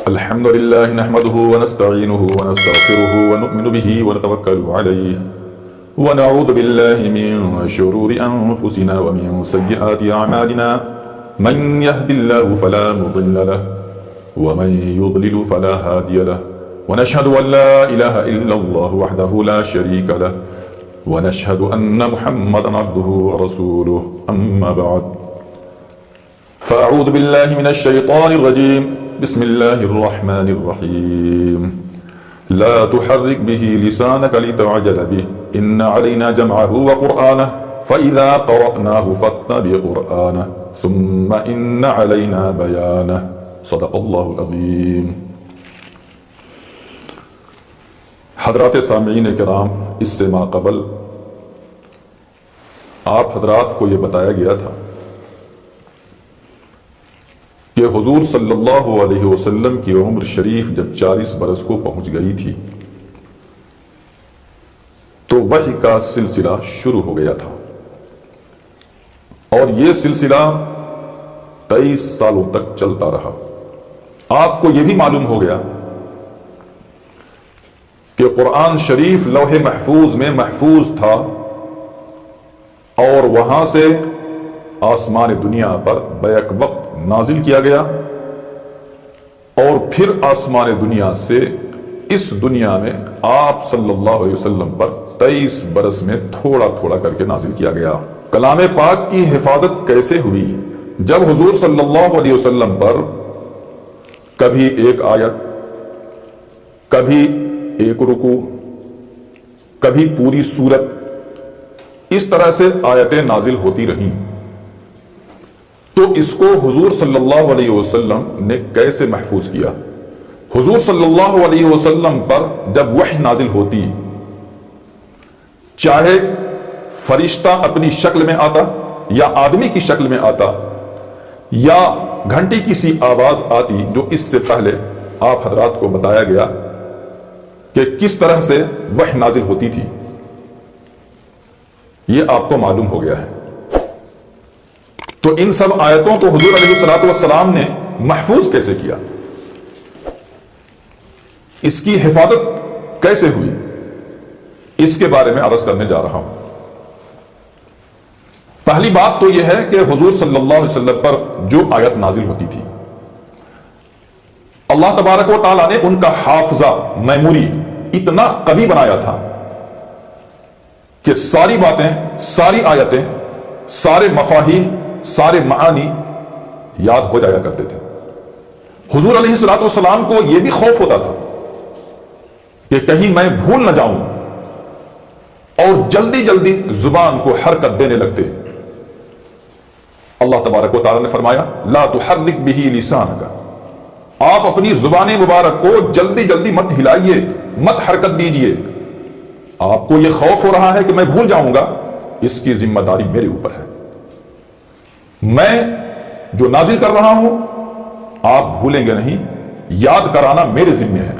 الحمد لله نحمده ونستعينه ونستغفره ونؤمن به ونتوكل عليه ونعوذ بالله من شرور أنفسنا ومن سيئات أعمالنا من يهد الله فلا مضل له ومن يضلل فلا هادي له ونشهد أن لا إله إلا الله وحده لا شريك له ونشهد أن محمدا عبده ورسوله أما بعد فأعوذ بالله من الشيطان الرجيم بسم الله الرحمن الرحيم لا تحرك به لسانك لتعجل به إن علينا جمعه وقرآنه فإذا قرأناه فاتبع قرآنه ثم إن علينا بيانه صدق الله العظيم۔ حضرات سامعین کرام، اس سے ماقبل آپ حضرات کو یہ بتایا گیا تھا کہ حضور صلی اللہ علیہ وسلم کی عمر شریف جب 40 برس کو پہنچ گئی تھی تو وحی کا سلسلہ شروع ہو گیا تھا، اور یہ سلسلہ 23 سالوں تک چلتا رہا۔ آپ کو یہ بھی معلوم ہو گیا کہ قرآن شریف لوح محفوظ میں محفوظ تھا، اور وہاں سے آسمان دنیا پر بیک وقت نازل کیا گیا، اور پھر آسمان دنیا سے اس دنیا میں آپ صلی اللہ علیہ وسلم پر 23 برس میں تھوڑا تھوڑا کر کے نازل کیا گیا۔ کلام پاک کی حفاظت کیسے ہوئی؟ جب حضور صلی اللہ علیہ وسلم پر کبھی ایک آیت، کبھی ایک رکوع، کبھی پوری سورت، اس طرح سے آیتیں نازل ہوتی رہیں، تو اس کو حضور صلی اللہ علیہ وسلم نے کیسے محفوظ کیا؟ حضور صلی اللہ علیہ وسلم پر جب وحی نازل ہوتی، چاہے فرشتہ اپنی شکل میں آتا یا آدمی کی شکل میں آتا یا گھنٹی کی سی آواز آتی، جو اس سے پہلے آپ حضرات کو بتایا گیا کہ کس طرح سے وحی نازل ہوتی تھی، یہ آپ کو معلوم ہو گیا ہے۔ تو ان سب آیتوں کو حضور علیہ الصلوۃ والسلام نے محفوظ کیسے کیا؟ اس کی حفاظت کیسے ہوئی؟ اس کے بارے میں عرض کرنے جا رہا ہوں۔ پہلی بات تو یہ ہے کہ حضور صلی اللہ علیہ وسلم پر جو آیت نازل ہوتی تھی، اللہ تبارک و تعالیٰ نے ان کا حافظہ، میموری اتنا قوی بنایا تھا کہ ساری باتیں، ساری آیتیں، سارے مفاہیم، سارے معانی یاد ہو جایا کرتے تھے۔ حضور علیہ الصلوۃ والسلام کو یہ بھی خوف ہوتا تھا کہ کہیں میں بھول نہ جاؤں، اور جلدی جلدی زبان کو حرکت دینے لگتے۔ اللہ تبارک و تعالیٰ نے فرمایا لا تحرک بہ لسانک، آپ اپنی زبان مبارک کو جلدی جلدی مت ہلائیے، مت حرکت دیجئے۔ آپ کو یہ خوف ہو رہا ہے کہ میں بھول جاؤں گا، اس کی ذمہ داری میرے اوپر ہے۔ میں جو نازل کر رہا ہوں آپ بھولیں گے نہیں، یاد کرانا میرے ذمہ ہے۔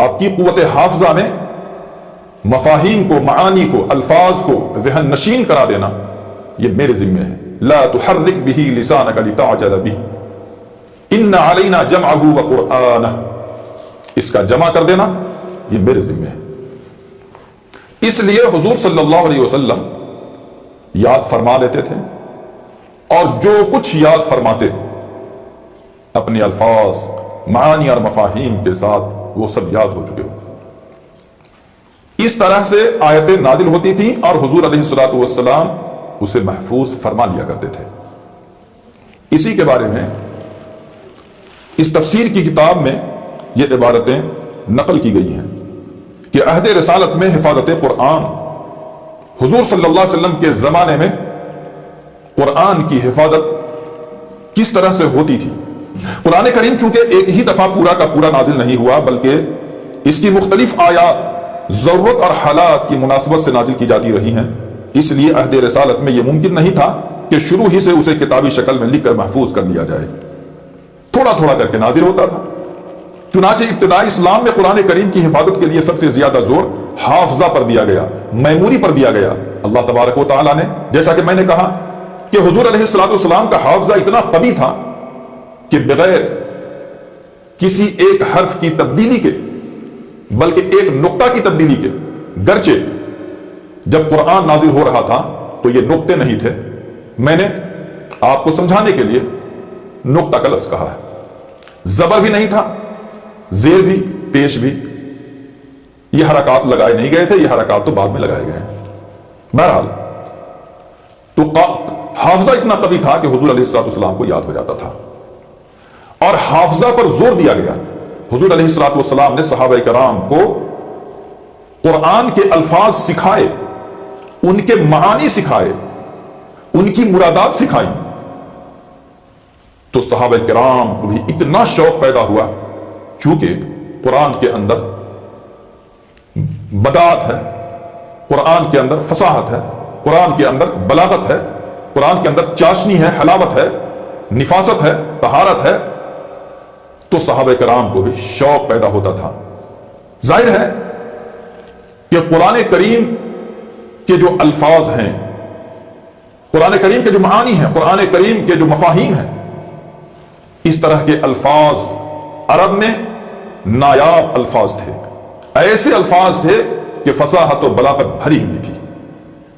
آپ کی قوت حافظہ میں مفاہیم کو، معانی کو، الفاظ کو ذہن نشین کرا دینا یہ میرے ذمہ ہے۔ لا تحرک بہ لسانک لتعجل بہ ان علینا جمعہ وقرآنہ، اس کا جمع کر دینا یہ میرے ذمہ ہے۔ اس لیے حضور صلی اللہ علیہ وسلم یاد فرما لیتے تھے، اور جو کچھ یاد فرماتے اپنے الفاظ، معانی اور مفاہیم کے ساتھ وہ سب یاد ہو چکے ہوتے۔ اس طرح سے آیتیں نازل ہوتی تھیں، اور حضور علیہ الصلوۃ والسلام اسے محفوظ فرما لیا کرتے تھے۔ اسی کے بارے میں اس تفسیر کی کتاب میں یہ عبارتیں نقل کی گئی ہیں کہ عہد رسالت میں حفاظت قرآن، حضور صلی اللہ علیہ وسلم کے زمانے میں قرآن کی حفاظت کس طرح سے ہوتی تھی۔ قرآن کریم چونکہ ایک ہی دفعہ پورا کا پورا نازل نہیں ہوا، بلکہ اس کی مختلف آیات ضرورت اور حالات کی مناسبت سے نازل کی جاتی رہی ہیں، اس لیے عہد رسالت میں یہ ممکن نہیں تھا کہ شروع ہی سے اسے کتابی شکل میں لکھ کر محفوظ کر لیا جائے، تھوڑا تھوڑا کر کے نازل ہوتا تھا۔ چنانچہ ابتدائی اسلام میں قرآن کریم کی حفاظت کے لیے سب سے زیادہ زور حافظہ پر دیا گیا، میموری پر دیا گیا۔ اللہ تبارک و تعالیٰ نے، جیسا کہ میں نے کہا کہ حضور علیہ الصلوۃ والسلام کا حافظہ اتنا قوی تھا کہ بغیر کسی ایک حرف کی تبدیلی کے بلکہ ایک نقطہ کی تبدیلی کے، گرچہ جب قرآن نازل ہو رہا تھا تو یہ نقطے نہیں تھے، میں نے آپ کو سمجھانے کے لیے نقطہ کا لفظ کہا ہے، زبر بھی نہیں تھا، زیر بھی، پیش بھی، یہ حرکات لگائے نہیں گئے تھے، یہ حرکات تو بعد میں لگائے گئے ہیں۔ بہرحال تو حافظہ اتنا قوی تھا کہ حضور علیہ السلام کو یاد ہو جاتا تھا، اور حافظہ پر زور دیا گیا۔ حضور علیہ السلام نے صحابہ کرام کو قرآن کے الفاظ سکھائے، ان کے معانی سکھائے، ان کی مرادات سکھائی، تو صحابہ کرام کو بھی اتنا شوق پیدا ہوا، چونکہ قرآن کے اندر بداعت ہے، قرآن کے اندر فصاحت ہے، قرآن کے اندر بلاغت ہے، قرآن کے اندر چاشنی ہے، حلاوت ہے، نفاست ہے، طہارت ہے، تو صحابہ کرام کو بھی شوق پیدا ہوتا تھا۔ ظاہر ہے کہ قرآن کریم کے جو الفاظ ہیں، قرآن کریم کے جو معانی ہیں، قرآن کریم کے جو مفاہیم ہیں، اس طرح کے الفاظ عرب میں نایاب الفاظ تھے، ایسے الفاظ تھے کہ فصاحت و بلاغت بھری ہوئی تھی۔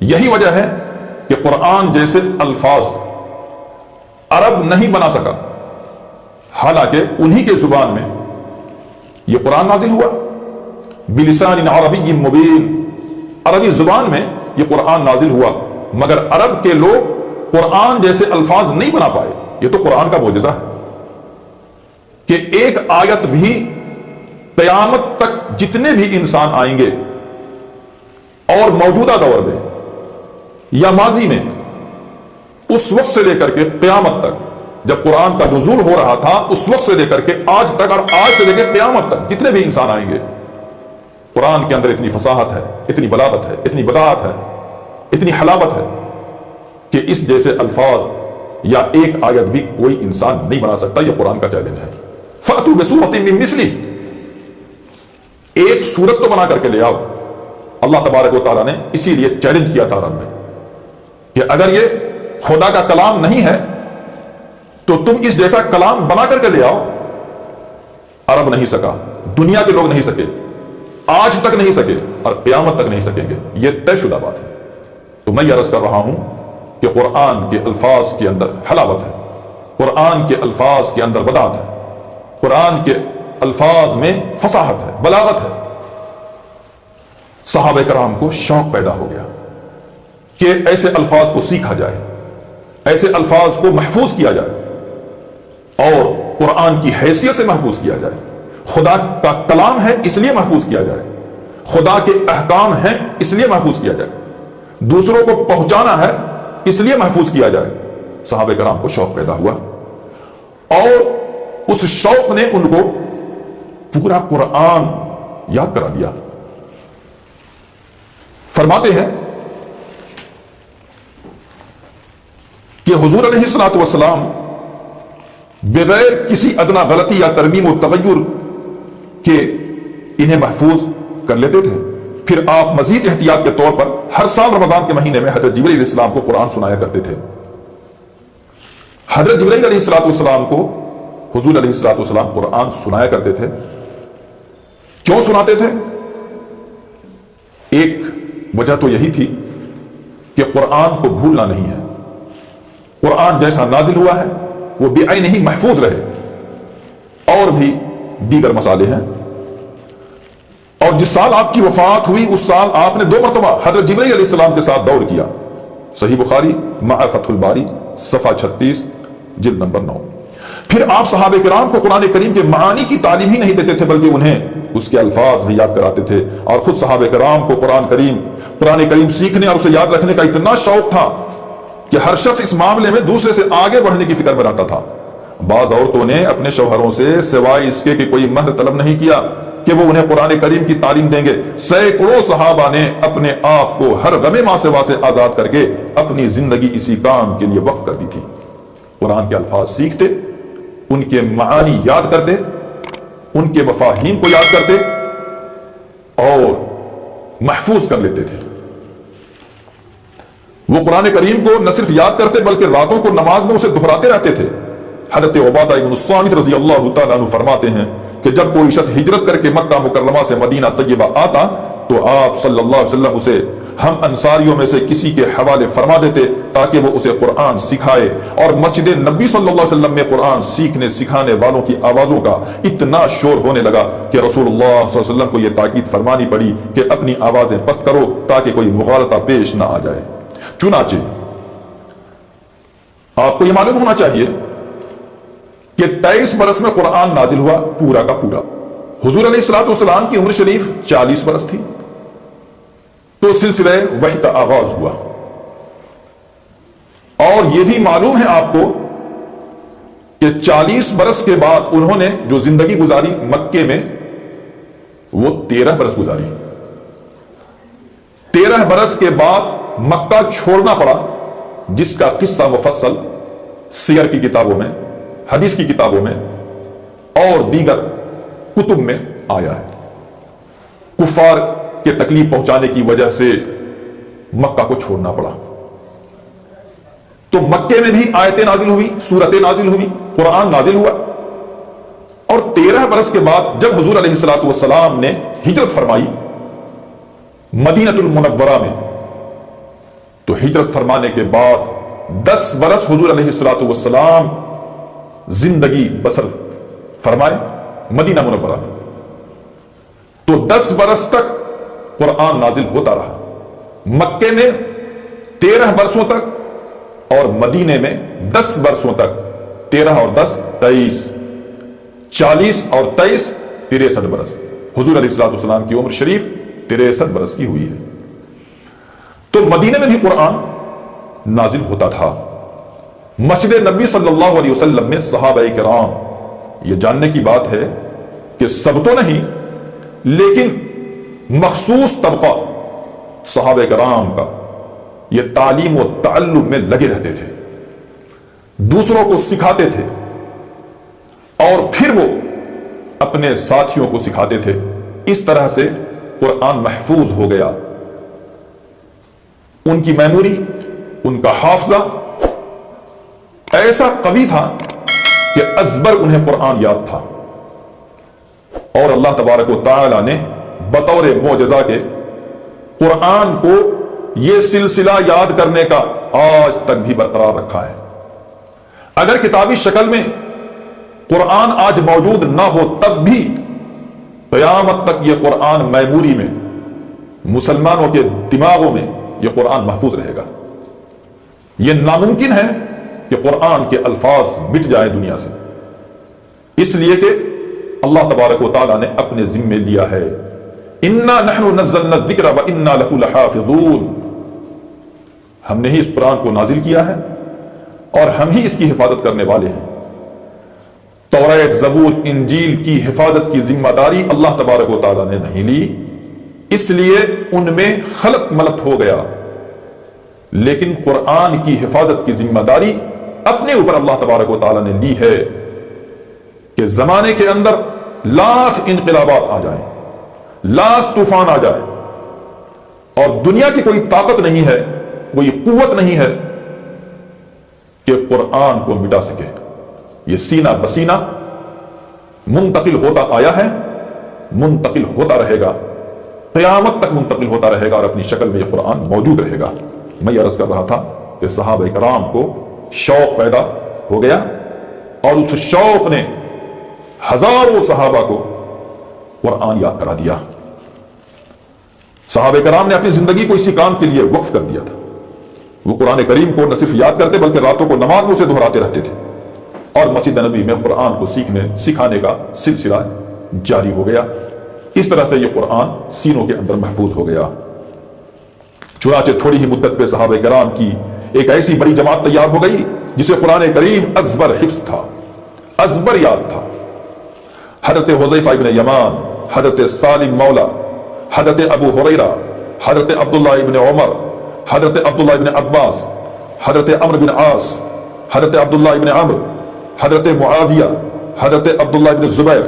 یہی وجہ ہے کہ قرآن جیسے الفاظ عرب نہیں بنا سکا، حالانکہ انہی کے زبان میں یہ قرآن نازل ہوا، بلسان عربی مبین، عربی زبان میں یہ قرآن نازل ہوا، مگر عرب کے لوگ قرآن جیسے الفاظ نہیں بنا پائے۔ یہ تو قرآن کا معجزہ ہے کہ ایک آیت بھی قیامت تک جتنے بھی انسان آئیں گے اور موجودہ دور میں یا ماضی میں، اس وقت سے لے کر کے قیامت تک، جب قرآن کا نزول ہو رہا تھا اس وقت سے لے کر کے آج تک، اور آج سے لے کے قیامت تک جتنے بھی انسان آئیں گے، قرآن کے اندر اتنی فصاحت ہے، اتنی بلاغت ہے، اتنی بداعت ہے، اتنی حلاوت ہے کہ اس جیسے الفاظ یا ایک آیت بھی کوئی انسان نہیں بنا سکتا۔ یہ قرآن کا چیلنج ہے۔ فَأْتُوا بِسُورَةٍ مِّن مِّثْلِهِ، ایک سورت تو بنا کر کے لے آؤ۔ اللہ تبارک و تعالیٰ نے اسی لیے چیلنج کیا تھا عرب میں کہ اگر یہ خدا کا کلام نہیں ہے تو تم اس جیسا کلام بنا کر کے لے آؤ۔ عرب نہیں سکا، دنیا کے لوگ نہیں سکے، آج تک نہیں سکے اور قیامت تک نہیں سکیں گے، یہ طے شدہ بات ہے۔ تو میں یہ عرض کر رہا ہوں کہ قرآن کے الفاظ کے اندر حلاوت ہے، قرآن کے الفاظ کے اندر بداعت ہے، قرآن کے الفاظ میں فصاحت ہے، بلاغت ہے۔ صحابہ کرام کو شوق پیدا ہو گیا کہ ایسے الفاظ کو سیکھا جائے، ایسے الفاظ کو محفوظ کیا جائے اور قرآن کی حیثیت سے محفوظ کیا جائے۔ خدا کا کلام ہے اس لیے محفوظ کیا جائے، خدا کے احکام ہیں اس لیے محفوظ کیا جائے، دوسروں کو پہنچانا ہے اس لیے محفوظ کیا جائے۔ صحابہ کرام کو شوق پیدا ہوا اور اس شوق نے ان کو پورا قرآن یاد کرا دیا۔ فرماتے ہیں کہ حضور علیہ السلام بغیر کسی ادنا غلطی یا ترمیم و تغیر کے انہیں محفوظ کر لیتے تھے۔ پھر آپ مزید احتیاط کے طور پر ہر سال رمضان کے مہینے میں حضرت جبرائیل علیہ السلام کو قرآن سنایا کرتے تھے۔ حضرت جبرائیل علیہ السلام کو حضور علیہ السلام قرآن سنایا کرتے تھے۔ کیوں سناتے تھے؟ ایک وجہ تو یہی تھی کہ قرآن کو بھولنا نہیں ہے، قرآن جیسا نازل ہوا ہے وہ بعینہ ہی محفوظ رہے۔ اور بھی دیگر مسائل ہیں، اور جس سال آپ کی وفات ہوئی اس سال آپ نے 2 مرتبہ حضرت جبرائیل علیہ السلام کے ساتھ دور کیا۔ صحیح بخاری مع فتح الباری صفحہ 36 جلد نمبر 9۔ پھر آپ صحابہ کرام کو قرآن کریم کے معانی کی تعلیم ہی نہیں دیتے تھے بلکہ انہیں اس کے الفاظ بھی یاد کراتے تھے، اور خود صحابہ کرام کو قرآن کریم سیکھنے اور اسے یاد رکھنے کا اتنا شوق تھا کہ ہر شخص اس معاملے میں دوسرے سے آگے بڑھنے کی فکر میں رہتا تھا۔ بعض عورتوں نے اپنے شوہروں سے سوائے اس کے کہ کوئی مہر طلب نہیں کیا کہ وہ انہیں قرآن کریم کی تعلیم دیں گے۔ سینکڑوں صحابہ نے اپنے آپ کو ہر غم ماسوا سے آزاد کر کے اپنی زندگی اسی کام کے لیے وقف کر دی تھی۔ قرآن کے الفاظ سیکھتے، ان کے معانی یاد کرتے، ان کے مفاہیم کو یاد کرتے اور محفوظ کر لیتے تھے۔ وہ قرآن کریم کو نہ صرف یاد کرتے بلکہ راتوں کو نماز میں اسے دہراتے رہتے تھے حضرت عبادہ ابن الصامت رضی اللہ تعالیٰ عنہ فرماتے ہیں کہ جب کوئی شخص ہجرت کر کے مکہ مکرمہ سے مدینہ طیبہ آتا تو آپ صلی اللہ علیہ وسلم اسے ہم انصاریوں میں سے کسی کے حوالے فرما دیتے تاکہ وہ اسے قرآن سکھائے، اور مسجد نبی صلی اللہ علیہ وسلم میں قرآن سیکھنے سکھانے والوں کی آوازوں کا اتنا شور ہونے لگا کہ رسول اللہ صلی اللہ علیہ وسلم کو یہ تاکید فرمانی پڑی کہ اپنی آوازیں پست کرو تاکہ کوئی مغالطہ پیش نہ آ جائے۔ چنانچہ آپ کو یہ معلوم ہونا چاہیے کہ 23 برس میں قرآن نازل ہوا پورا کا پورا۔ حضور علیہ السلام کی عمر شریف 40 برس تھی تو سلسلہ وحی کا آغاز ہوا، اور یہ بھی معلوم ہے آپ کو کہ 40 برس کے بعد انہوں نے جو زندگی گزاری مکے میں وہ 13 برس گزاری۔ 13 برس کے بعد مکہ چھوڑنا پڑا، جس کا قصہ مفصل سیر کی کتابوں میں، حدیث کی کتابوں میں اور دیگر کتب میں آیا ہے۔ کفار کے تکلیف پہنچانے کی وجہ سے مکہ کو چھوڑنا پڑا، تو مکے میں بھی آیتیں نازل ہوئی، سورتیں نازل ہوئی، قرآن نازل ہوا، اور 13 برس کے بعد جب حضور علیہ السلام نے ہجرت فرمائی مدینہ المنورہ میں، تو ہجرت فرمانے کے بعد 10 برس حضور علیہ السلام زندگی بسر فرمائے مدینہ منورہ میں، تو 10 برس تک قرآن نازل ہوتا رہا، مکے میں 13 برسوں تک اور مدینے میں 10 برسوں تک، 13 اور 10 23، 40 اور 23 63 برس۔ حضور علیہ السلام کی عمر شریف 63 برس کی ہوئی ہے۔ تو مدینے میں بھی قرآن نازل ہوتا تھا۔ مسجد نبی صلی اللہ علیہ وسلم میں صحابہ کرام، یہ جاننے کی بات ہے کہ سب تو نہیں لیکن مخصوص طبقہ صحابہ کرام کا یہ تعلیم و تعلم میں لگے رہتے تھے، دوسروں کو سکھاتے تھے اور پھر وہ اپنے ساتھیوں کو سکھاتے تھے۔ اس طرح سے قرآن محفوظ ہو گیا، ان کی میموری، ان کا حافظہ ایسا قوی تھا کہ ازبر انہیں قرآن یاد تھا، اور اللہ تبارک و تعالی نے بطور معجزہ کے قرآن کو یہ سلسلہ یاد کرنے کا آج تک بھی برقرار رکھا ہے۔ اگر کتابی شکل میں قرآن آج موجود نہ ہو تب بھی قیامت تک یہ قرآن میموری میں، مسلمانوں کے دماغوں میں یہ قرآن محفوظ رہے گا۔ یہ ناممکن ہے کہ قرآن کے الفاظ مٹ جائیں دنیا سے، اس لیے کہ اللہ تبارک و تعالیٰ نے اپنے ذمے لیا ہے، اِنَّا نَحْنُ نَزَّلْنَا الذِّكْرَ وَإِنَّا لَهُ لَحَافِظُونَ، ہم نے ہی اس قرآن کو نازل کیا ہے اور ہم ہی اس کی حفاظت کرنے والے ہیں۔ توریت، زبور، انجیل کی حفاظت کی ذمہ داری اللہ تبارک و تعالیٰ نے نہیں لی، اس لیے ان میں خلط ملط ہو گیا، لیکن قرآن کی حفاظت کی ذمہ داری اپنے اوپر اللہ تبارک و تعالیٰ نے لی ہے کہ زمانے کے اندر لاکھ انقلابات آ جائیں، لاکھ طوفان آ جائیں، اور دنیا کی کوئی طاقت نہیں ہے، کوئی قوت نہیں ہے کہ قرآن کو مٹا سکے۔ یہ سینہ بسینہ منتقل ہوتا آیا ہے، منتقل ہوتا رہے گا، قیامت تک منتقل ہوتا رہے گا، اور اپنی شکل میں یہ قرآن موجود رہے گا۔ میں یہ عرض کر رہا تھا کہ صحابہ کرام کو شوق پیدا ہو گیا، اور اس شوق نے ہزاروں صحابہ کو قرآن یاد کرا دیا۔ صحابہ کرام نے اپنی زندگی کو اسی کام کے لیے وقف کر دیا تھا۔ وہ قرآن کریم کو نہ صرف یاد کرتے بلکہ راتوں کو نماز میں اسے دہراتے رہتے تھے، اور مسجد نبی میں قرآن کو سکھانے کا سلسلہ جاری ہو گیا۔ اس طرح سے یہ قرآن سینوں کے اندر محفوظ ہو گیا۔ چنانچہ تھوڑی ہی مدت پہ صحابہ کرام کی ایک ایسی بڑی جماعت تیار ہو گئی جسے قرآن کریم ازبر حفظ تھا، ازبر یاد تھا۔ حضرت حذیفہ ابن یمان، حضرت سالم مولا، حضرت ابو ہریرہ، حضرت عبداللہ ابن عمر، حضرت عبداللہ ابن عباس، حضرت عمرو بن عاص، حضرت عبداللہ ابن عمرو، حضرت معاویہ، حضرت عبداللہ ابن زبیر،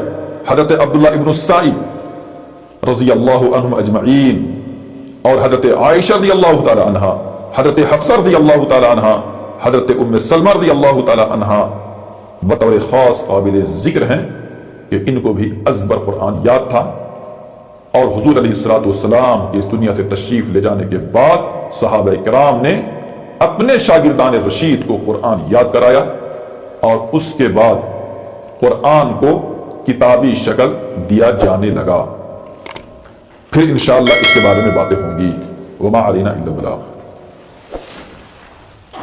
حضرت عبداللہ ابن السائب رضی اللہ عنہم اجمعین، اور حضرت عائشہ رضی اللہ تعالی عنہا، حضرت حفصہ رضی اللہ تعالی عنہا، حضرت ام سلمہ رضی اللہ تعالی عنہا، بطور خاص قابل ذکر ہیں کہ ان کو بھی ازبر قرآن یاد تھا، اور حضور علیہ الصلوۃ والسلام کی اس دنیا سے تشریف لے جانے کے بعد صحابہ کرام نے اپنے شاگردان رشید کو قرآن یاد کرایا، اور اس کے بعد قرآن کو کتابی شکل دیا جانے لگا۔ پھر انشاءاللہ اس کے بارے میں باتیں ہوں گی۔ وما علینا الا البلاغ۔